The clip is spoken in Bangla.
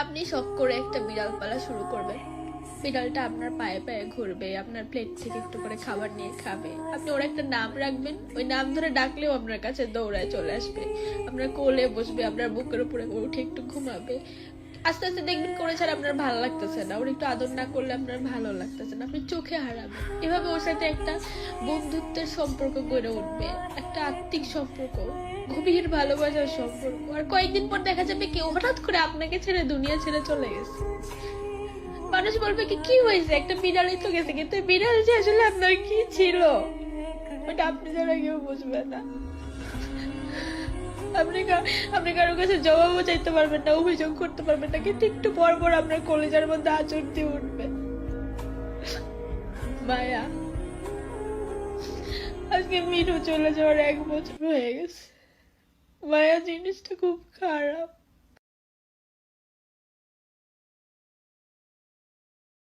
আপনি শখ করে একটা বিড়াল পালা শুরু করবেন। বিড়ালটা আপনার পায়ে পায়ে ঘুরবে, আপনার প্লেট থেকে একটু করে খাবার নিয়ে খাবে, আপনি ওর একটা নাম রাখবেন, ওই নাম ধরে ডাকলেও আপনার কাছে দৌড়ায় চলে আসবে, আপনার কোলে বসবে, আপনার বুকের উপরে উঠে একটু ঘুমাবে। আস্তে আস্তে দেখবেন করে ছাড়া আপনার ভালো লাগতেছে না, ওর একটু আদর না করলে আপনার ভালো লাগতেছে না, আপনি চোখে হারাবেন। এভাবে ওর সাথে একটা বন্ধুত্বের সম্পর্ক গড়ে উঠবে, একটা আত্মিক সম্পর্ক, গভীর ভালোবাসার সম্পর্ক। আর কয়েকদিন পর দেখা যাবে কেউ হঠাৎ করে আপনাকে ছেড়ে দুনিয়া ছেড়ে চলে গেছে। মানুষ বলবে কি কি হয়েছে, একটা বিড়ালই তো গেছে, কিন্তু বিড়াল যে আসলে আপনার কি ছিল ওটা আপনি ছাড়া কেউ বুঝবে না। আপনি কারো কাছে জবাবও চাইতে পারবেন না, অভিযোগ করতে পারবেন না, কিন্তু একটু পর পর আপনার কলেজের মধ্যে আঁচড় দিয়ে উঠবে মায়া। আজকে মিনু চলে যাওয়ার 1 বছর হয়ে গেছে। মায়া জিনিসটা খুব খারাপ।